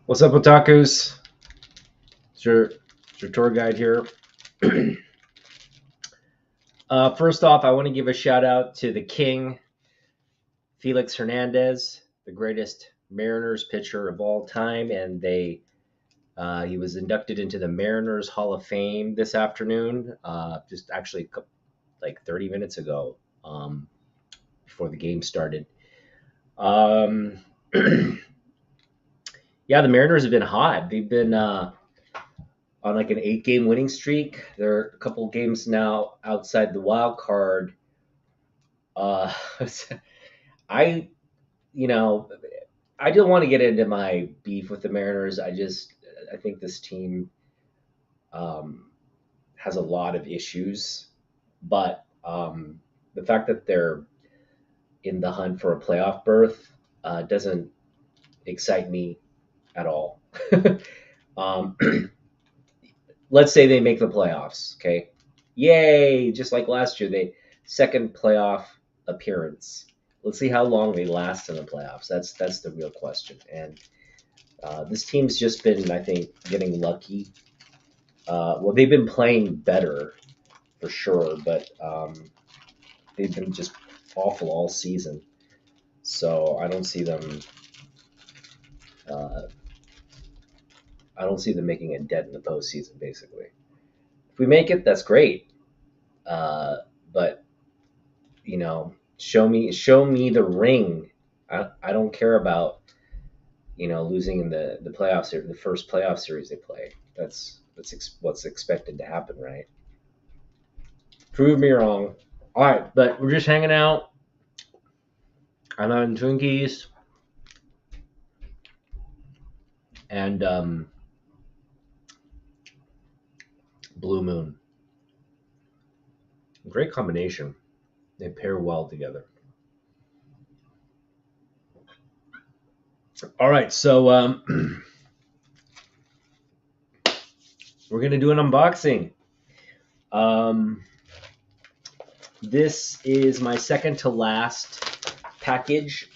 What's up, otakus? It's your tour guide here. First off, I want to give a shout out to the King, Felix Hernandez, the greatest Mariners pitcher of all time, and he was inducted into the Mariners Hall of Fame this afternoon, just actually like 30 minutes ago, before the game started. Um, yeah, the Mariners have been hot. They've been on like an 8 game winning streak. They're a couple games now outside the wild card. Uh, I, you know, I don't want to get into my beef with the Mariners. I think this team um, has a lot of issues, but the fact that they're in the hunt for a playoff berth doesn't excite me at all. um, let's say they make the playoffs, okay? Yay! Just like last year, they second playoff appearance. Let's see how long they last in the playoffs. That's the real question. And this team's just been, I think, getting lucky. Well, they've been playing better for sure, but they've been just awful all season. So I don't see them. Uh, I don't see them making a dent in the postseason. Basically, if we make it, that's great. But show me the ring. I don't care about losing in the playoffs, the first playoff series they play. That's what's expected to happen, right? Prove me wrong. All right, but we're just hanging out. I'm having Twinkies and Blue Moon. Great combination. They pair well together. All right, so we're gonna do an unboxing. Um, this is my second to last package.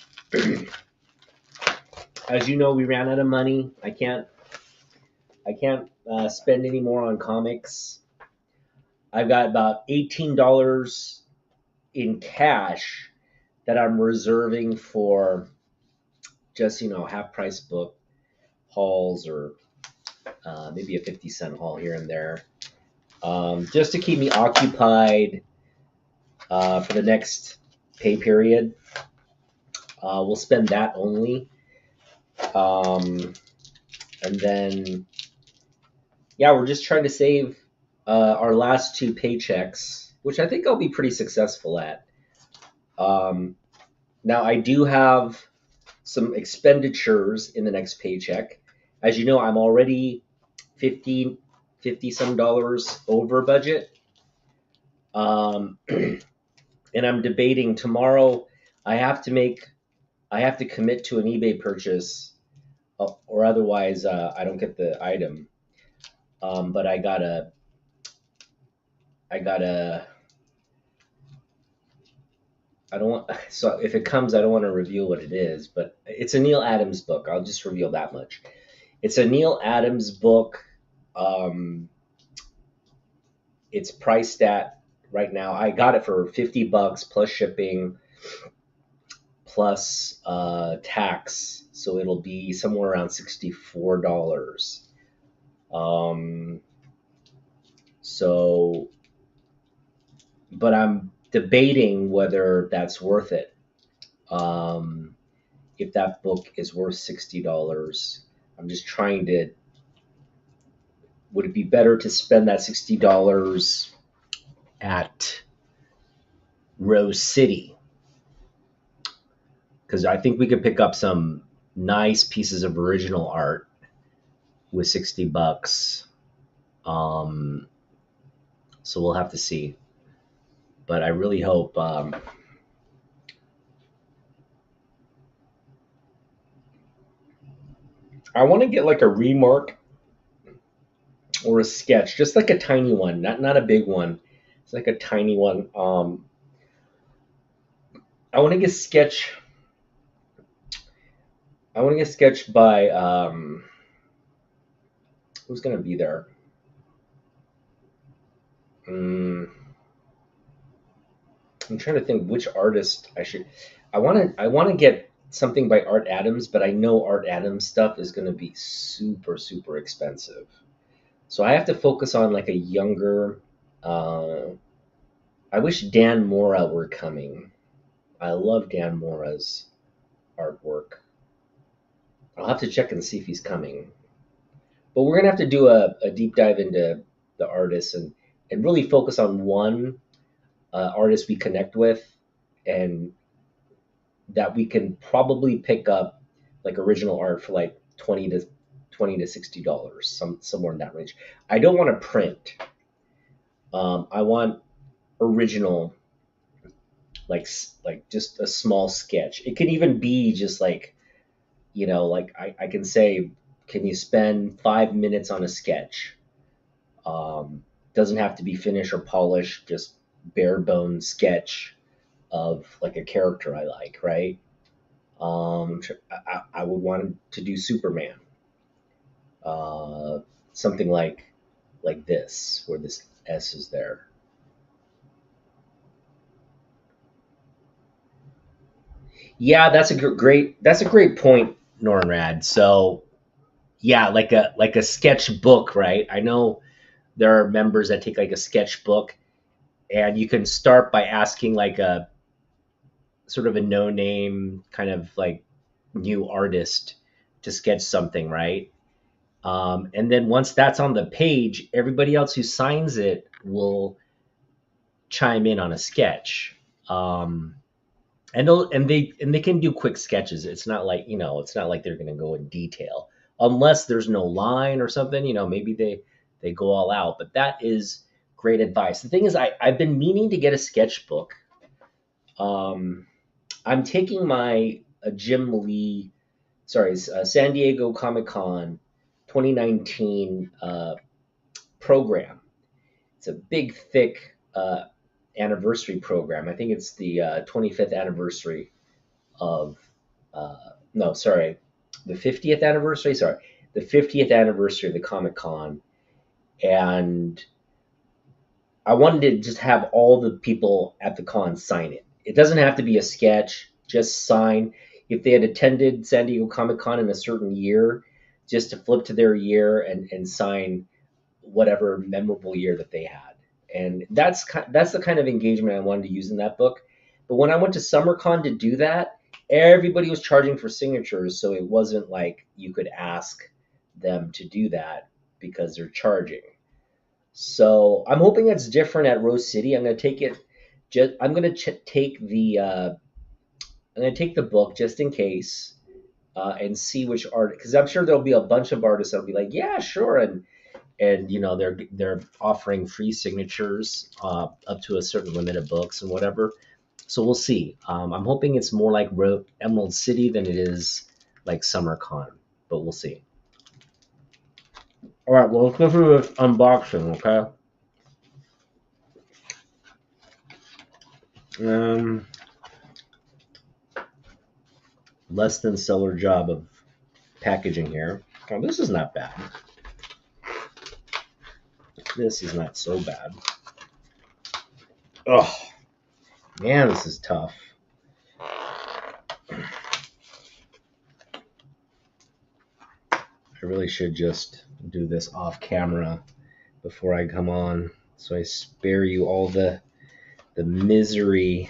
As you know, we ran out of money. I can't spend any more on comics. I've got about $18 in cash that I'm reserving for just half price book hauls, or maybe a 50-cent haul here and there, just to keep me occupied for the next pay period. We'll spend that only. And then, yeah, we're just trying to save our last 2 paychecks, which I think I'll be pretty successful at. Now, I do have some expenditures in the next paycheck. As you know, I'm already 50 some dollars over budget. And I'm debating tomorrow. I have to commit to an eBay purchase, or otherwise I don't get the item. But I gotta. I don't want. So if it comes, I don't want to reveal what it is. But it's a Neil Adams book. I'll just reveal that much. It's a Neil Adams book. It's priced at right now. I got it for $50 plus shipping, plus tax, so it'll be somewhere around $64. So, but I'm debating whether that's worth it. If that book is worth $60, I'm just trying to. Would it be better to spend that $60 at Rose City? Because I think we could pick up some nice pieces of original art with $60. So we'll have to see. But I really hope. I want to get like a remark or a sketch, just like a tiny one, not a big one. It's like a tiny one. I want to get sketched by Who's gonna be there? Mm, I'm trying to think which artist I should. I want to get something by Art Adams, but I know Art Adams stuff is gonna be super super expensive. So I have to focus on like a younger. Uh, I wish Dan Mora were coming. I love Dan Mora's artwork. I'll have to check and see if he's coming. But we're gonna have to do a deep dive into the artists and really focus on one artist we connect with, and that we can probably pick up like original art for like 20 to $60, somewhere in that range. I don't want to print. I want original, like just a small sketch. It could even be just like, like I can say, can you spend 5 minutes on a sketch? Doesn't have to be finished or polished, just bare bones sketch of like a character I like, right? I would want to do Superman, uh, something like this, where this S is there. Yeah, that's a great point, Norrad. So yeah, like a sketchbook, right? I know there are members that take like a sketchbook, and you can start by asking like a sort of a no name kind of like new artist to sketch something, right? And then once that's on the page, everybody else who signs it will chime in on a sketch. Um, and they can do quick sketches. It's not like, it's not like they're going to go in detail unless there's no line or something. Maybe they go all out. But that is great advice. The thing is, I've been meaning to get a sketchbook. Um, I'm taking my Jim Lee, sorry, San Diego Comic Con 2019 program. It's a big, thick anniversary program. I think it's the 25th anniversary of, no, sorry, the 50th anniversary. Sorry, the 50th anniversary of the Comic Con, and I wanted to just have all the people at the con sign it. It doesn't have to be a sketch, just sign. If they had attended San Diego Comic Con in a certain year, just to flip to their year and sign whatever memorable year that they had. And that's the kind of engagement I wanted to use in that book. But when I went to SummerCon to do that, everybody was charging for signatures, so it wasn't like you could ask them to do that because they're charging. So I'm hoping that's different at Rose City. I'm going to take it. I'm going to take the. I'm going to take the book just in case, and see which art, because I'm sure there'll be a bunch of artists that'll be like, yeah, sure, and they're offering free signatures up to a certain limit of books and whatever. So we'll see. I'm hoping it's more like Emerald City than it is like SummerCon, but we'll see. All right, well, let's go through this unboxing, okay? Um, Less than stellar job of packaging here. Oh, this is not bad. This is not so bad. Oh, man, this is tough. I really should just do this off camera before I come on, so I spare you all the misery.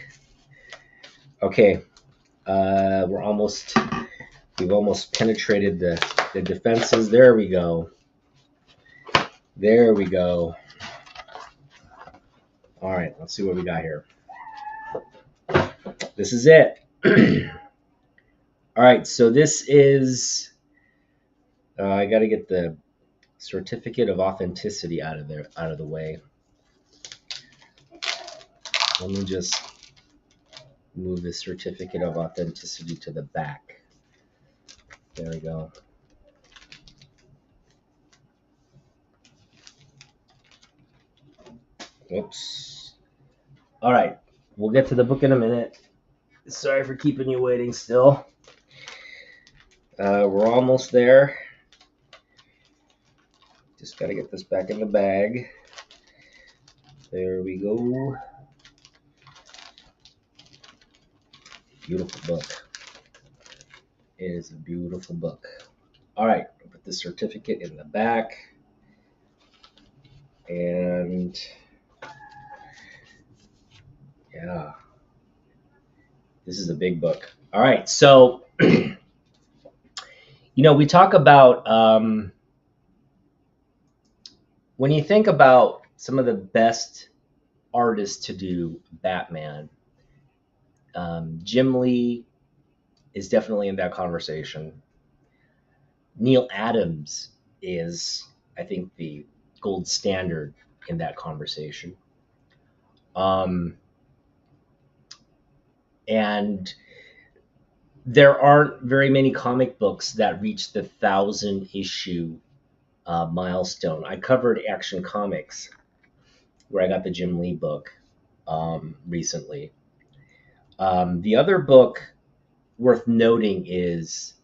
Okay, we've almost penetrated the defenses. There we go. There we go. All right, let's see what we got here. This is it. All right, so this is. I got to get the certificate of authenticity out of the way. Let me just move the certificate of authenticity to the back. There we go. Oops. All right, we'll get to the book in a minute. Sorry for keeping you waiting still. We're almost there. Just gotta get this back in the bag. There we go. Beautiful book. It is a beautiful book. All right, I'll put the certificate in the back. And yeah, this is a big book. All right, so we talk about when you think about some of the best artists to do Batman, Jim Lee is definitely in that conversation. Neil Adams is, I think, the gold standard in that conversation. And there aren't very many comic books that reach the 1,000 issue milestone. I covered Action Comics, where I got the Jim Lee book recently. The other book worth noting is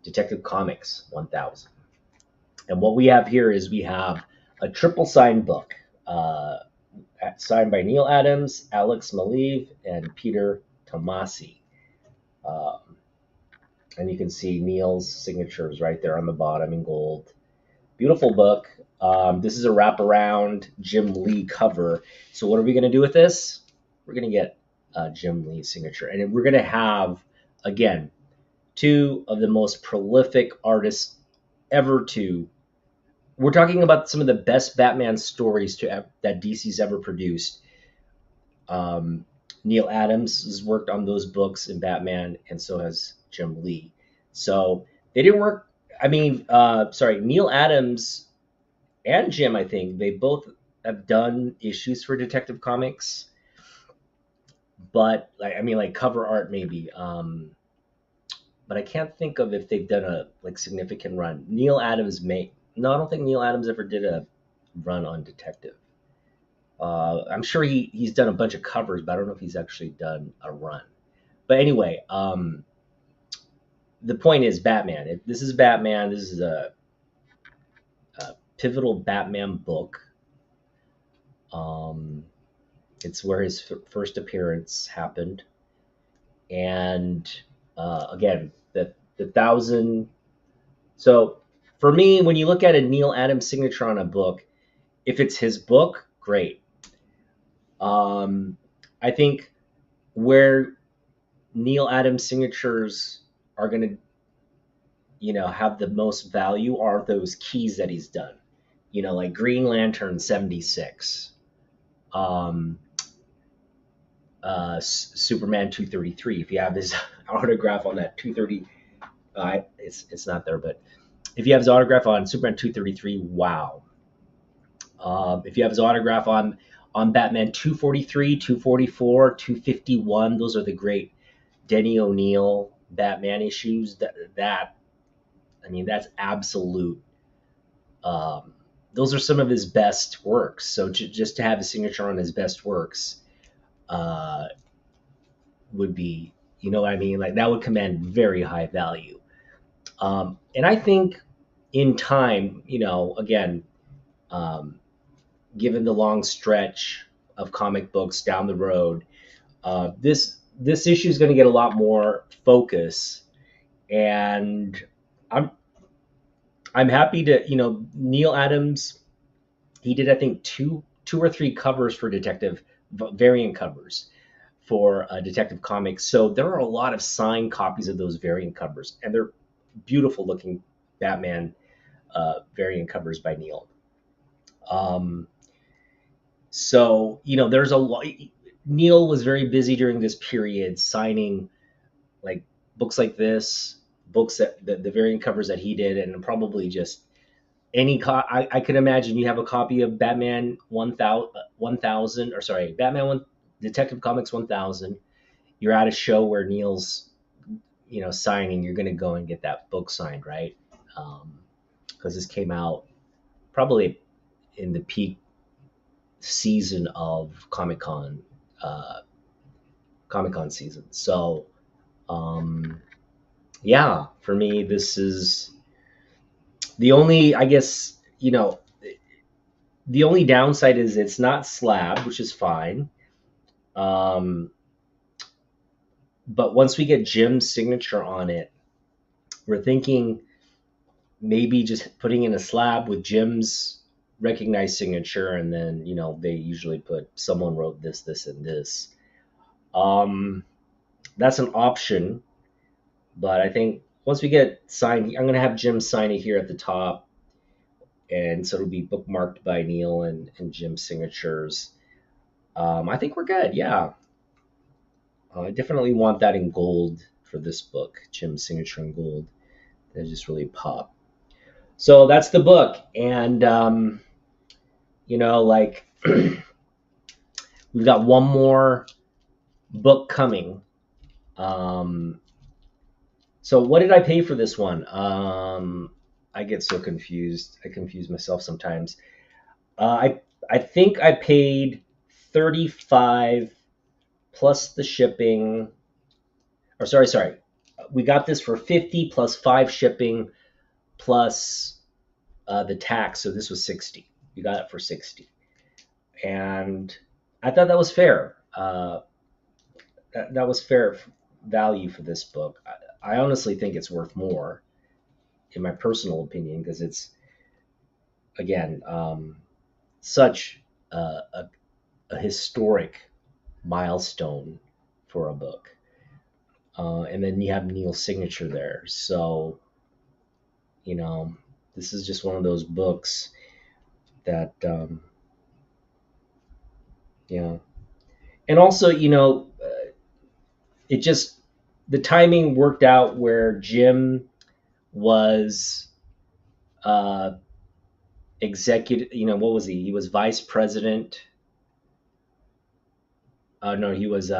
Detective Comics 1000. And what we have here is we have a triple signed book signed by Neil Adams, Alex Maleev, and Peter Tomasi. And you can see Neil's signatures right there on the bottom in gold. Beautiful book. This is a wraparound Jim Lee cover. So what are we going to do with this? We're going to get Jim Lee's signature. And we're going to have, again, two of the most prolific artists ever to. We're talking about some of the best Batman stories that DC's ever produced. Neil Adams has worked on those books in Batman, and so has Jim Lee. So they didn't work. Neil Adams and Jim, I think, they both have done issues for Detective Comics, but like cover art maybe. But I can't think of if they've done a significant run. Neil Adams no, I don't think Neil Adams ever did a run on Detective. I'm sure he's done a bunch of covers, but I don't know if he's actually done a run. But anyway, the point is Batman. This is Batman. This is a pivotal Batman book. It's where his first appearance happened. And again, the 1,000. So for me, when you look at a Neil Adams signature on a book, if it's his book, great. I think where Neil Adams signatures are going to, have the most value are those keys that he's done. Like Green Lantern 76, Superman 233. If you have his autograph on that 230, it's not there, but if you have his autograph on Superman 233, wow. If you have his autograph on Batman 243, 244, 251, those are the great Denny O'Neil Batman issues. That's absolute. Those are some of his best works. So just to have a signature on his best works would be, like that would command very high value. And I think in time, again, given the long stretch of comic books down the road, this issue is going to get a lot more focus, and I'm happy to Neil Adams. He did, I think, two or three covers for Detective, variant covers for Detective Comics. So there are a lot of signed copies of those variant covers, and they're beautiful looking Batman variant covers by Neil. So there's a lot. Neil was very busy during this period signing like books like this, books that the variant covers that he did, and probably just any. I could imagine you have a copy of Batman 1000, or sorry, Batman Detective Comics 1000. You're at a show where Neil's signing. You're gonna go and get that book signed, right? Because this came out probably in the peak season of Comic-Con season. So yeah, for me, this is the only, I guess, The only downside is it's not slab, which is fine. Um, but once we get Jim's signature on it, we're thinking maybe just putting in a slab with Jim's recognized signature, and then they usually put someone wrote this, this, and this. Um, that's an option, but I think once we get signed, I'm gonna have Jim sign it here at the top, and so it'll be bookmarked by Neil and Jim's signatures. I think we're good. Yeah, I definitely want that in gold for this book, Jim's signature in gold. That just really pop. So that's the book, and like we've got one more book coming. Um, so what did I pay for this one? I get so confused. I confuse myself sometimes. I think I paid 35 plus the shipping. Or sorry. We got this for 50 plus 5 shipping plus the tax. So this was 60. We got it for 60. And I thought that was fair. That was fair value for this book. I honestly think it's worth more, in my personal opinion, because it's again such a historic milestone for a book. And then you have Neil's signature there, so you know this is just one of those books that yeah. And also, it just the timing worked out where Jim was uh, executive. What was he? He was vice president. No, he was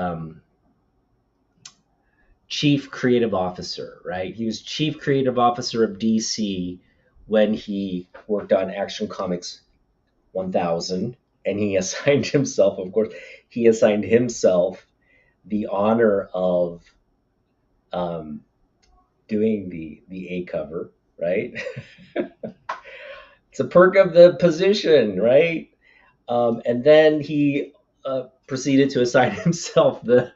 chief creative officer. Right? He was chief creative officer of DC when he worked on Action Comics 1000, and he assigned himself. Of course, he assigned himself the honor of um, doing the A cover. Right? It's a perk of the position, right? And then he proceeded to assign himself the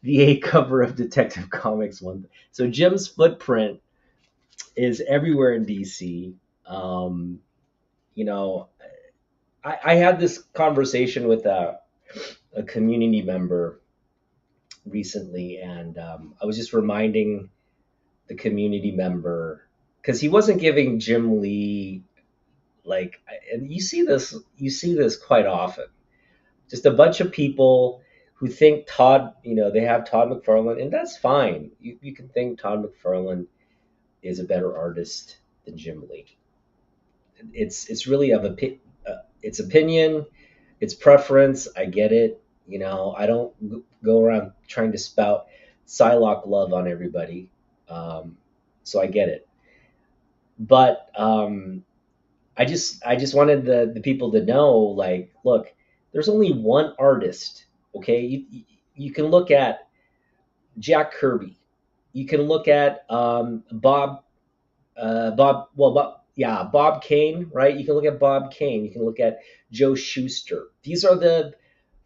A cover of Detective Comics one. So Jim's footprint is everywhere in DC. Um, you know, I had this conversation with a community member recently, and I was just reminding the community member because he wasn't giving Jim Lee like, and you see this quite often. Just a bunch of people who think Todd, they have Todd McFarlane, and that's fine. You can think Todd McFarlane is a better artist than Jim Lee. It's really it's opinion, it's preference. I get it. I don't go around trying to spout Psylocke love on everybody. So I get it. But I just wanted the people to know, like, look, there's only one artist. Okay, you can look at Jack Kirby, you can look at Bob Kane, right? You can look at Bob Kane, you can look at Joe Shuster. These are the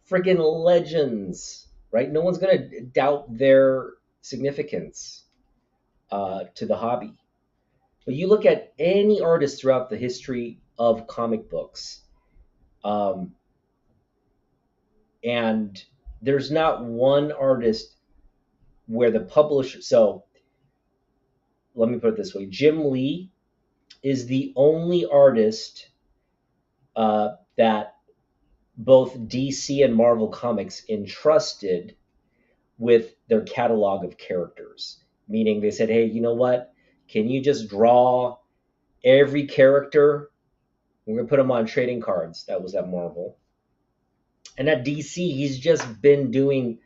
friggin' legends, right? No one's gonna doubt their significance to the hobby. But you look at any artist throughout the history of comic books, um, and there's not one artist where the publisher. So let me put it this way: Jim Lee is the only artist that both DC and Marvel Comics entrusted with their catalog of characters. Meaning, they said, "Hey, you know what? Can you just draw every character? We're gonna put them on trading cards." That was at Marvel. And at DC, he's just been doing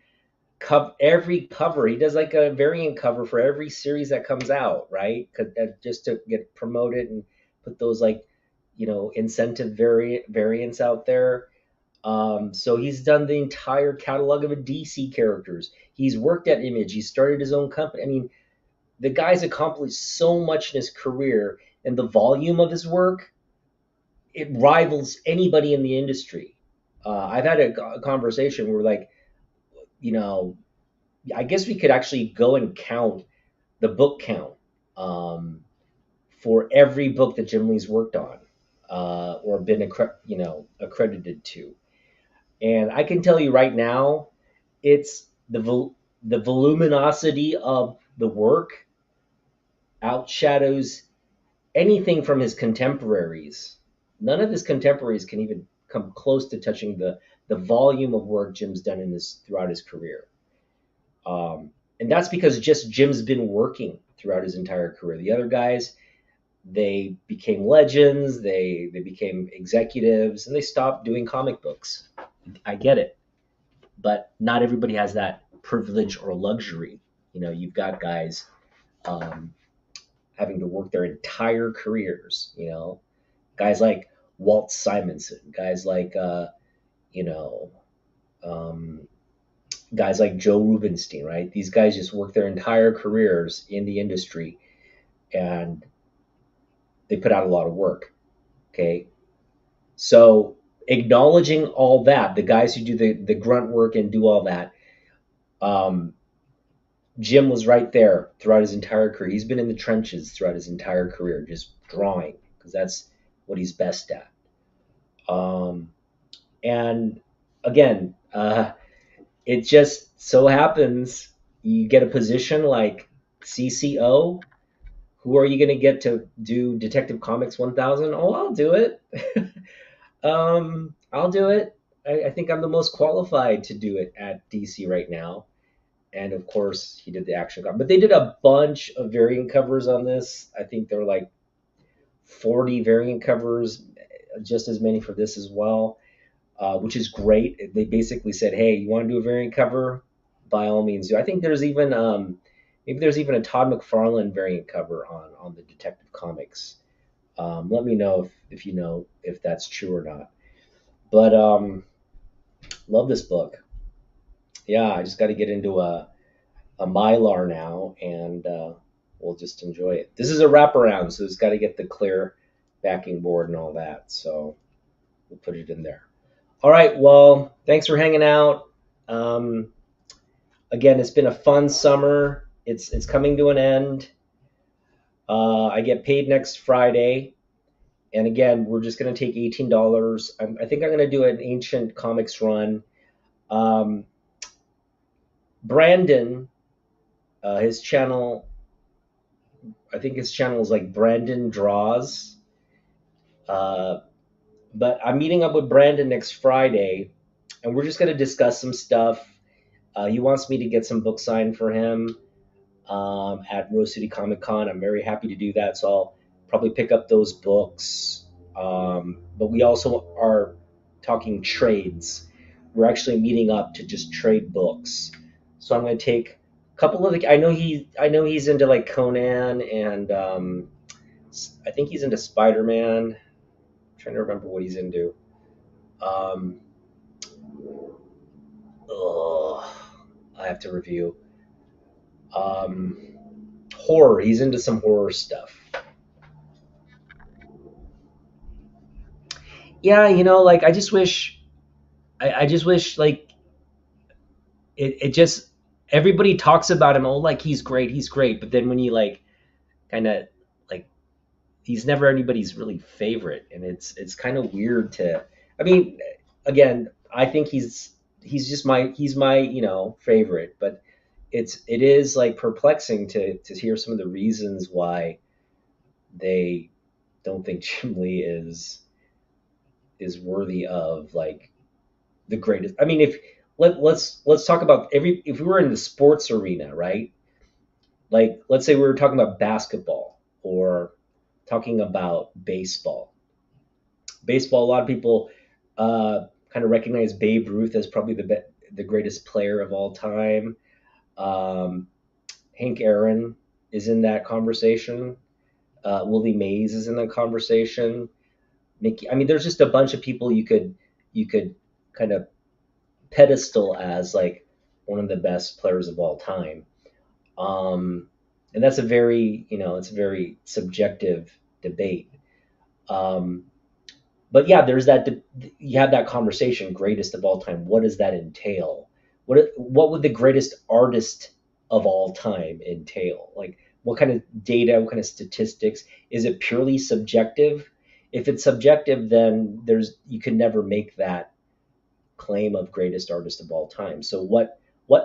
every cover. He does like a variant cover for every series that comes out, right? Just to get promoted and put those, like, incentive variants out there. So he's done the entire catalog of DC characters. He's worked at Image. He started his own company. I mean, the guy's accomplished so much in his career, and the volume of his work, it rivals anybody in the industry. I've had a conversation where, like, you know, I guess we could actually go and count the book count, um, for every book that Jim Lee's worked on, or been accredited to. And I can tell you right now, it's the voluminosity of the work outshadows anything from his contemporaries. None of his contemporaries can even come close to touching the volume of work Jim's done in this throughout his career. And that's because just Jim's been working throughout his entire career. The other guys, they became legends, they became executives, and they stopped doing comic books. I get it, but not everybody has that privilege or luxury. You've got guys, um, having to work their entire careers. Guys like Walt Simonson, guys like you know um, guys like Joe Rubenstein, right? These guys just work their entire careers in the industry, and they put out a lot of work. Okay, so acknowledging all that, the guys who do the grunt work and do all that, um, Jim was right there throughout his entire career. He's been in the trenches throughout his entire career, just drawing, because that's what he's best at. Um, and again, it just so happens you get a position like CCO. Who are you going to get to do Detective Comics 1000? Oh, I'll do it. I'll do it. I think I'm the most qualified to do it at DC right now. And of course, he did the action cover. But they did a bunch of variant covers on this. I think there were like 40 variant covers, just as many for this as well, which is great. They basically said, "Hey, you want to do a variant cover? By all means do." I think there's even maybe there's even a Todd McFarlane variant cover on the Detective Comics. Let me know if you know if that's true or not. But love this book. Yeah, I just got to get into a Mylar now, and we'll just enjoy it. This is a wraparound, so it's got to get the clear backing board and all that. So we'll put it in there. All right. Well, thanks for hanging out. Um, Again, it's been a fun summer. It's coming to an end. I get paid next Friday, and again, we're just going to take $18. I think I'm going to do an Ancient Comics run. Um, Brandon, his channel, I think his channel is like Brandon Draws. Uh, but I'm meeting up with Brandon next Friday, and we're just going to discuss some stuff. He wants me to get some books signed for him, at Rose City Comic Con. I'm very happy to do that, so I'll probably pick up those books. But we also are talking trades. We're actually meeting up to just trade books. So I'm going to take a couple of the. I know he's into like Conan, and I think he's into Spider-Man. I'm trying to remember what he's into. Um, ugh, I have to review. Um, Horror. He's into some horror stuff. Yeah, like I just wish like it just everybody talks about him. Oh, like he's great. But then when you like kind of like he's never anybody's really favorite, and it's kind of weird to. I mean, again, I think he's my favorite, but it is like perplexing to hear some of the reasons why they don't think Jim Lee is worthy of like the greatest. I mean, if let's talk about if we were in the sports arena, right? Like, let's say we were talking about basketball or talking about baseball. Baseball, a lot of people kind of recognize Babe Ruth as probably the greatest player of all time. Um, Hank Aaron is in that conversation. Willie Mays is in that conversation. Mickey, I mean, there's just a bunch of people you could kind of pedestal as like one of the best players of all time. And that's it's a very subjective debate. Um, but yeah, there's that. You have that conversation. Greatest of all time. What does that entail? What would the greatest artist of all time entail? Like, what kind of data? What kind of statistics? Is it purely subjective? If it's subjective, then you can never make that claim of greatest artist of all time. So what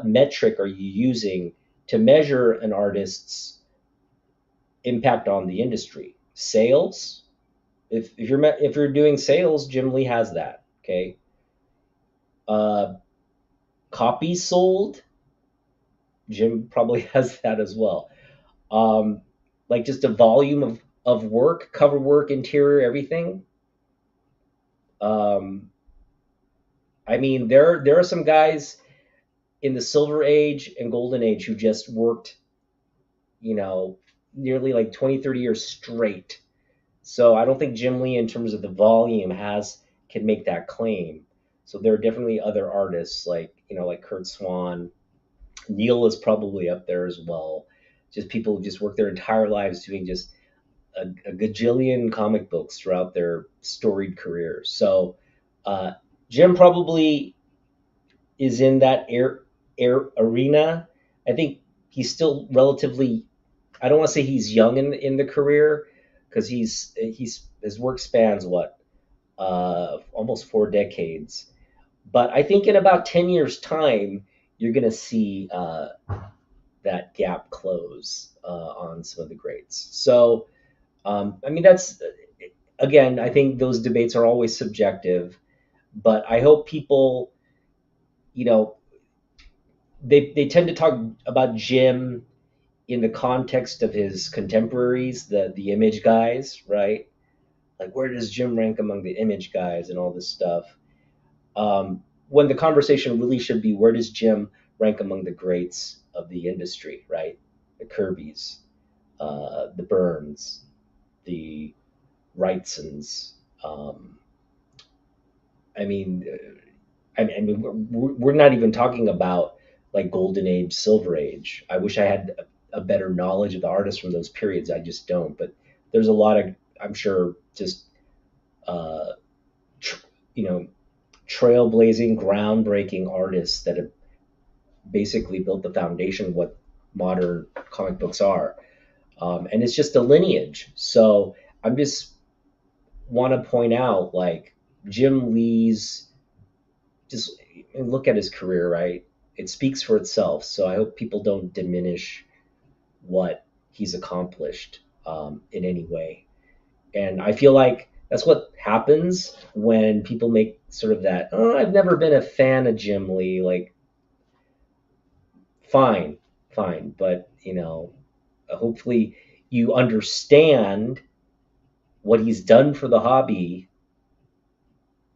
metric are you using to measure an artist's impact on the industry? Sales? If you're doing sales, Jim Lee has that. Okay. Uh, Copies sold, Jim probably has that as well. Um, like just a volume of work, cover work, interior, everything. Um, I mean, there are some guys in the Silver Age and Golden Age who just worked, you know, nearly like 20, 30 years straight. So I don't think Jim Lee, in terms of the volume, has can make that claim. So there are definitely other artists like like Kurt Swan. Neil is probably up there as well. Just people who just work their entire lives doing just a gajillion comic books throughout their storied careers. So uh, Jim probably is in that air arena. I think he's still relatively. I don't want to say he's young in the career because he's his work spans what almost 4 decades. But I think in about 10 years' time, you're going to see that gap close on some of the greats. So I mean that's again, I think those debates are always subjective, but I hope people, you know, they tend to talk about Jim in the context of his contemporaries, the image guys, right? Like where does Jim rank among the image guys and all this stuff? When the conversation really should be where does Jim rank among the greats of the industry, right? The Kirbys, the Burns, the Wrightsons. Um, I mean, I mean, we're not even talking about like Golden Age, Silver Age. I wish I had a better knowledge of the artists from those periods. I just don't. But there's a lot of, I'm sure, just uh, tr- you know, trailblazing, groundbreaking artists that have basically built the foundation of what modern comic books are. And it's just a lineage. So I'm just want to point out like Jim Lee's just look at his career, right? It speaks for itself. So I hope people don't diminish what he's accomplished in any way. And I feel like that's what happens when people make sort of that, oh, I've never been a fan of Jim Lee. Like, fine, fine. But, hopefully you understand what he's done for the hobby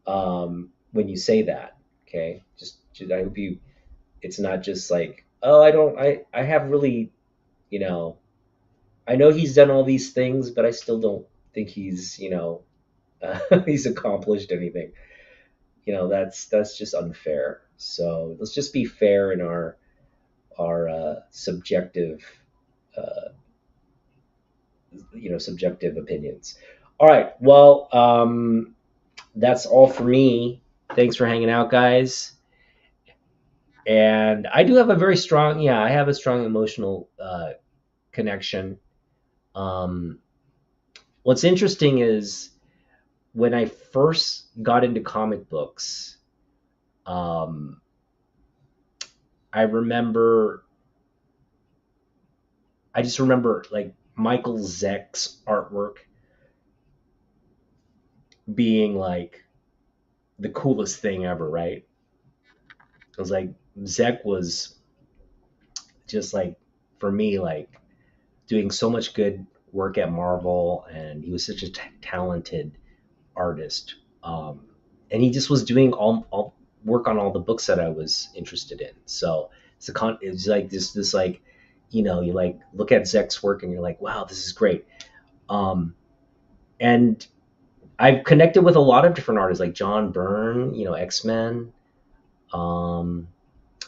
when you say that. Okay. I hope it's not just like, oh, I have really, you know, I know he's done all these things, but I still don't think he's, he's accomplished anything. That's just unfair. So let's just be fair in our subjective, uh, subjective opinions. All right. Well, that's all for me. Thanks for hanging out, guys. And I do have a very strong, yeah, I have a strong emotional connection. Um, what's interesting is when I first got into comic books, um, I remember, I just remember like Michael Zeck's artwork being like the coolest thing ever, right? It was like Zeck was just like, for me, like doing so much good work at Marvel, and he was such a talented artist. And he just was doing all work on all the books that I was interested in. So it's like this like, you like look at Zeck's work and you're like, wow, this is great. Um, and I've connected with a lot of different artists like John Byrne, X-Men. Um,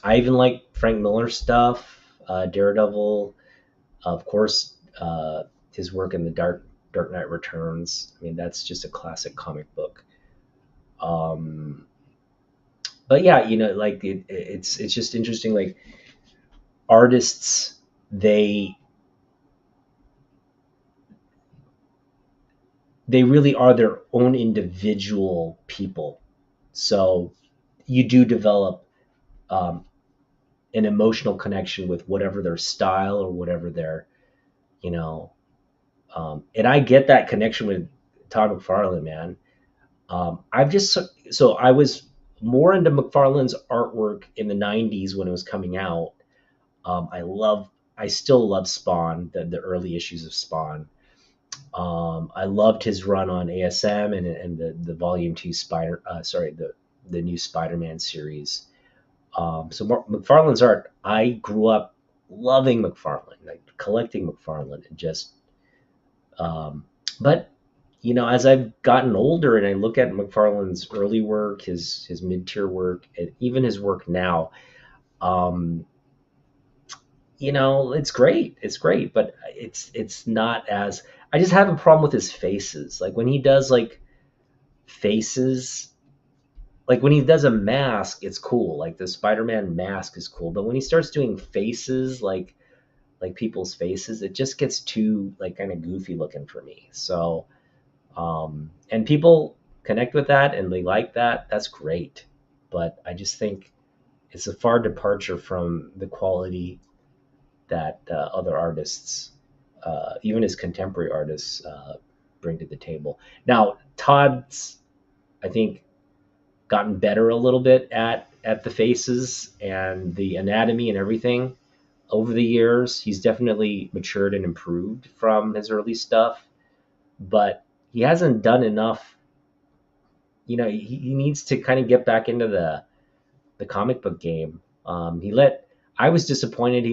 I even like Frank Miller stuff, Daredevil, of course, his work in the Dark Knight Returns. I mean, that's just a classic comic book. Um, but yeah, like it's just interesting. Like artists, they they really are their own individual people. So you do develop um, an emotional connection with whatever their style or whatever their, you know, and I get that connection with Todd McFarlane, man. I've just so I was more into McFarlane's artwork in the '90s when it was coming out. I love, I still love Spawn, the early issues of Spawn. I loved his run on ASM and the Volume Two the new Spider-Man series. So McFarlane's art, I grew up loving McFarlane, like collecting McFarlane, and just um, but as I've gotten older and I look at McFarlane's early work, his mid-tier work, and even his work now, um, it's great. It's great, but it's not as, I just have a problem with his faces. Like when he does like faces, like when he does a mask, it's cool. Like the Spider-Man mask is cool, but when he starts doing faces, like people's faces, it just gets too like kind of goofy looking for me. So, and people connect with that and they like that. That's great, but I just think it's a far departure from the quality that other artists, even his contemporary artists, bring to the table. Now, Todd's, I think, gotten better a little bit at the faces and the anatomy and everything over the years. He's definitely matured and improved from his early stuff, but he hasn't done enough. He needs to kind of get back into the comic book game. He let I was disappointed.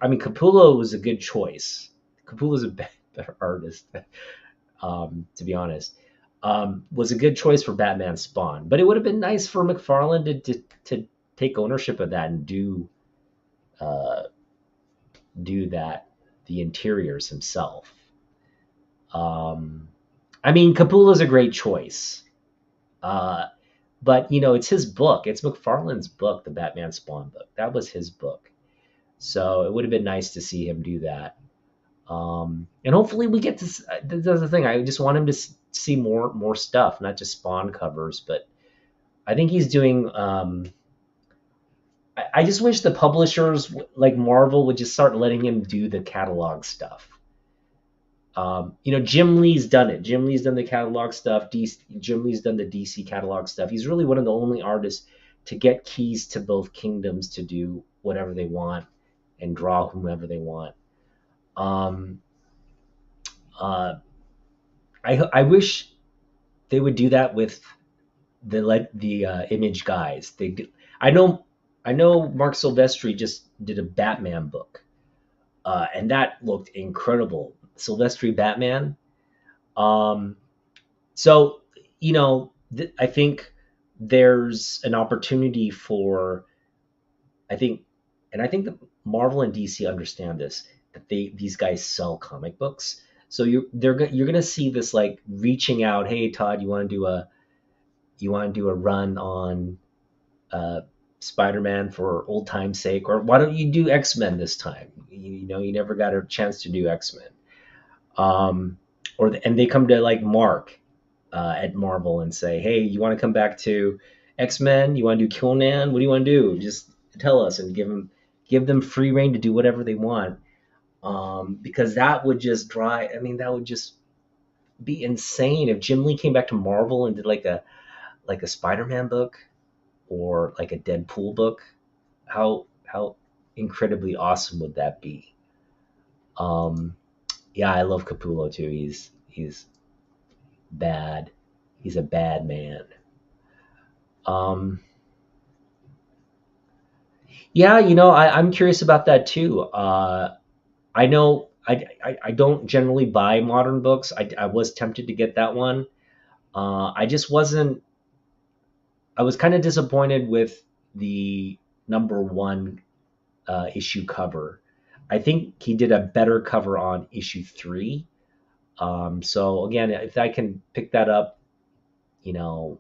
I mean, Capullo was a good choice. Capullo's a better artist, to be honest. Was a good choice for Batman Spawn, but it would have been nice for McFarlane to take ownership of that and uh, do that, the interiors himself. Um, I mean, Capullo's a great choice, uh, but it's his book. It's McFarlane's book, the Batman Spawn book. That was his book, so it would have been nice to see him do that. And hopefully we get to. That's the thing. I just want him to see more stuff, not just Spawn covers, but I think he's doing. I just wish the publishers like Marvel would just start letting him do the catalog stuff. Jim Lee's done it. Jim Lee's done the catalog stuff. Jim Lee's done the DC catalog stuff. He's really one of the only artists to get keys to both kingdoms to do whatever they want and draw whomever they want. Um, uh, I wish they would do that with the Image guys. I know I know Mark Silvestri just did a Batman book, and that looked incredible. Silvestri Batman. Um, so I think there's an opportunity for, I think, and I think that Marvel and DC understand this, that these guys sell comic books. So you're gonna see this like reaching out. Hey Todd, you want to do a run on uh, Spider-Man for old time's sake, or why don't you do X-Men this time? You never got a chance to do X-Men. And they come to like Mark at Marvel and say, hey, you want to come back to X-Men? You want to do Conan? What do you want to do? Just tell us, and give them free reign to do whatever they want. Because that would just drive. I mean, that would just be insane if Jim Lee came back to Marvel and did like a Spider-Man book or like a Deadpool book. How incredibly awesome would that be? Um, yeah, I love Capullo too. He's bad. He's a bad man. Um, yeah, I'm curious about that too. I know I don't generally buy modern books. I was tempted to get that one. I just wasn't. I was kind of disappointed with the number one issue cover. I think he did a better cover on issue three. So again, if I can pick that up, you know,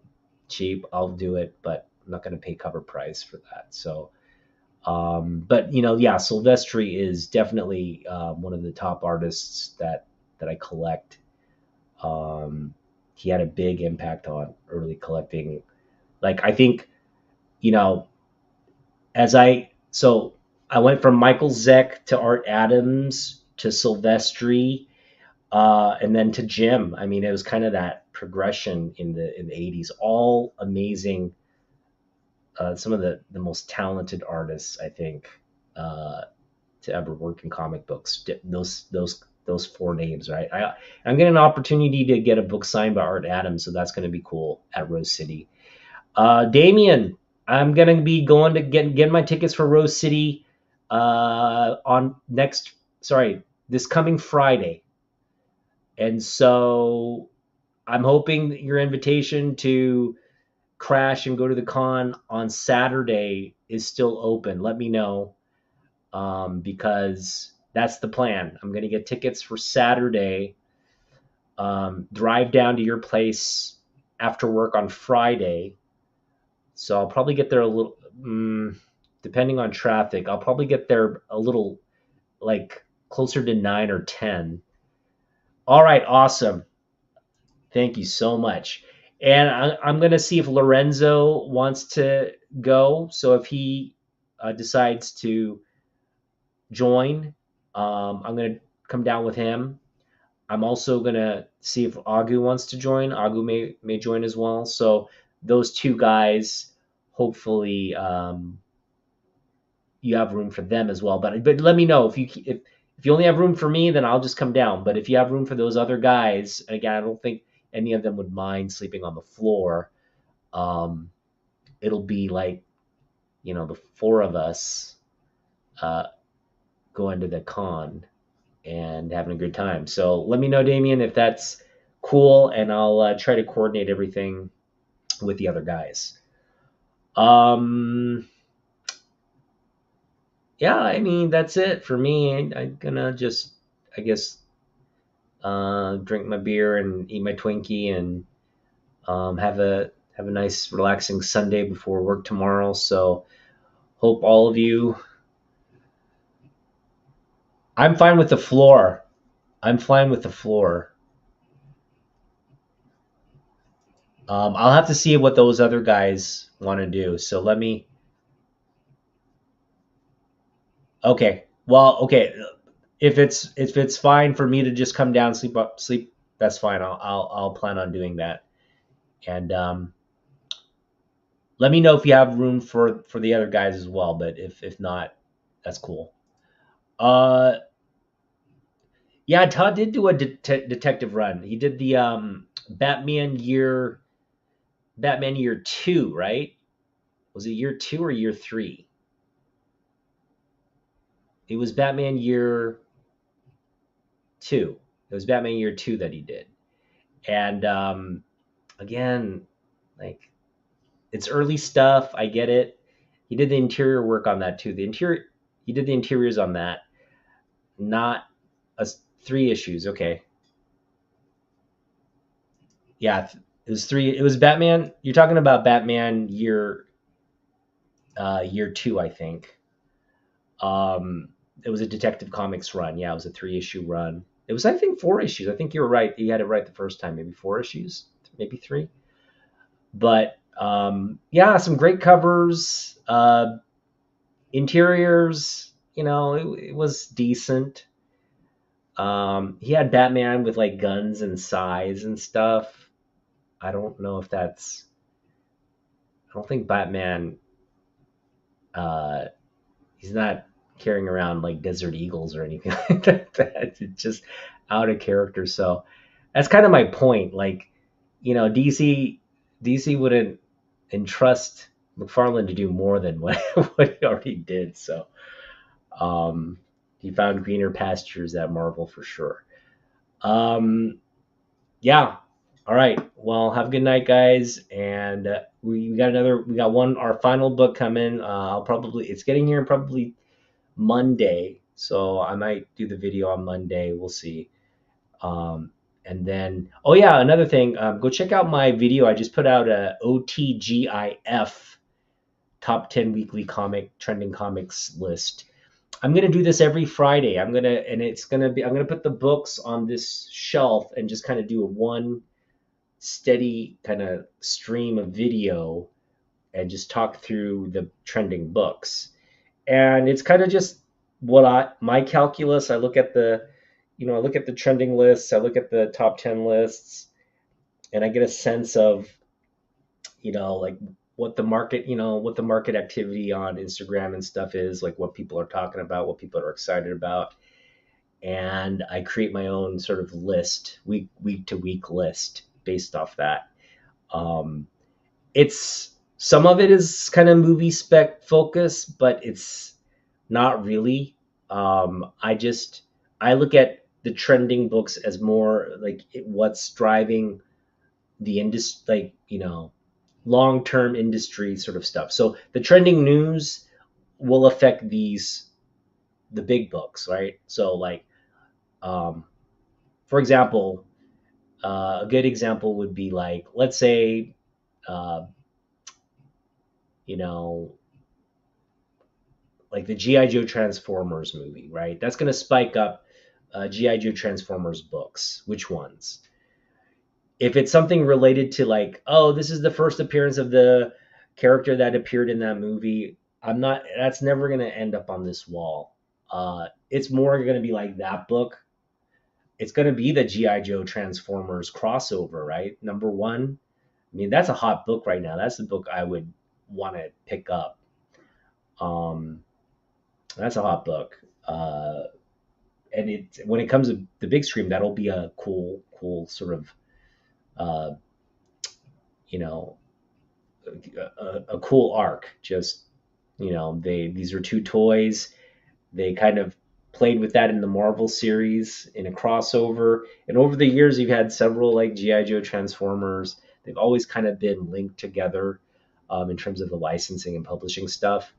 cheap, I'll do it, but I'm not going to pay cover price for that. So, but yeah, Silvestri is definitely one of the top artists that I collect. Um, he had a big impact on early collecting. Like I think you know as I went from Michael Zeck to Art Adams to Silvestri, and then to Jim. I mean, it was kind of that progression in the 80s. All amazing, some of the most talented artists I think uh, to ever work in comic books. Those four names, right? I'm getting an opportunity to get a book signed by Art Adams, so that's going to be cool at Rose City. Damien, I'm gonna be going to get my tickets for Rose City on this coming Friday, and so I'm hoping that your invitation to crash and go to the con on Saturday is still open. Let me know, because that's the plan. I'm gonna get tickets for Saturday. Drive down to your place after work on Friday. So I'll probably get there a little, depending on traffic. I'll probably get there a little, like closer to 9 or 10. All right, awesome. Thank you so much. And I'm gonna see if Lorenzo wants to go. So if he decides to join, I'm gonna come down with him. I'm also gonna see if Agu wants to join. Agu may join as well. So those two guys, hopefully, you have room for them as well. But let me know if you only have room for me, then I'll just come down. But if you have room for those other guys, and again, I don't think any of them would mind sleeping on the floor. Um, it'll be like the four of us uh, going to the con and having a good time. So let me know, Damien, if that's cool, and I'll try to coordinate everything with the other guys. Yeah, I mean that's it for me. I'm gonna just, I guess, drink my beer and eat my Twinkie and have a nice relaxing Sunday before work tomorrow. So hope all of you. I'm fine with the floor. I'm fine with the floor. I'll have to see what those other guys want to do. So let me. Okay. Well, okay. If it's fine for me to just come down, sleep. That's fine. I'll plan on doing that. And let me know if you have room for the other guys as well. But if not, that's cool. Uh, yeah, Todd did do a detective run. He did the Batman year two, right? Was it year two or year three? It was Batman year two. It was Batman year two that he did. And again, like, it's early stuff. I get it. He did the interior work on that too. He did the interiors on that. Not a 3 issues. Okay. Yeah, it was 3. It was Batman. You're talking about Batman year 2, I think. It was a Detective Comics run. Yeah, it was a 3-issue run. It was, I think, 4 issues. I think you were right. You had it right the first time. Maybe 4 issues, maybe 3. But yeah, some great covers. Interiors, it was decent. He had Batman with like guns and sais and stuff. I don't know if that's. I don't think Batman. Uh, he's not carrying around like Desert Eagles or anything like that. It's just out of character. So that's kind of my point. Like, DC wouldn't entrust McFarlane to do more than what what he already did. So he found greener pastures at Marvel for sure. Um, yeah. All right. Well, have a good night, guys. And we got our final book coming. It's getting here probably Monday. So I might do the video on Monday. We'll see. Um, And then, oh yeah, another thing, go check out my video. I just put out a OTGIF top 10 weekly comic trending comics list. I'm gonna do this every Friday. I'm gonna put the books on this shelf and just kind of do a one steady kind of stream of video and just talk through the trending books. And it's kind of just my calculus. I look at the trending lists, I look at the top 10 lists, and I get a sense of, like what the market activity on Instagram and stuff is, like what people are talking about, what people are excited about. And I create my own sort of list, week to week list based off that. Um, it's Some of it is kind of movie spec focus, but it's not really. I look at the trending books as more like what's driving the industry, like long term industry sort of stuff. So the trending news will affect the big books, right? So like, um, for example, a good example would be like, let's say, uh, you know, like the GI Joe Transformers movie, right? That's going to spike up GI Joe Transformers books. Which ones? If it's something related to like, oh, this is the first appearance of the character that appeared in that movie, I'm not. That's never going to end up on this wall. It's more going to be like that book. It's going to be the GI Joe Transformers crossover, right? Number one. I mean, that's a hot book right now. That's the book I would want to pick up. Um, that's a hot book. And when it comes to the big screen, that'll be a cool sort of, uh, you know, a cool arc. Just these are two toys. They kind of played with that in the Marvel series in a crossover, and over the years, you've had several like GI Joe Transformers. They've always kind of been linked together in terms of the licensing and publishing stuff.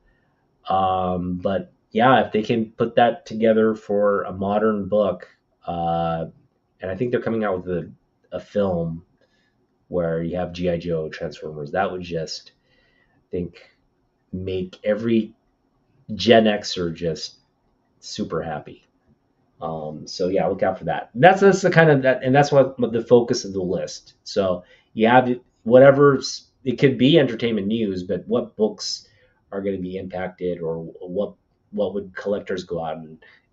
But yeah, if they can put that together for a modern book, and I think they're coming out with a film where you have GI Joe Transformers, that would just, I think, make every Gen Xer just super happy. So yeah, look out for that. That's the kind of that, and that's what the focus of the list. So you have whatever it could be entertainment news, but what books are going to be impacted, or what would collectors go out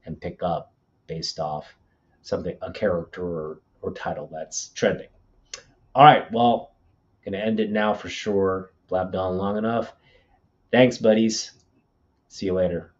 and pick up based off something, a character or title that's trending. All right, well, gonna end it now for sure. Blabbed on long enough. Thanks, buddies. See you later.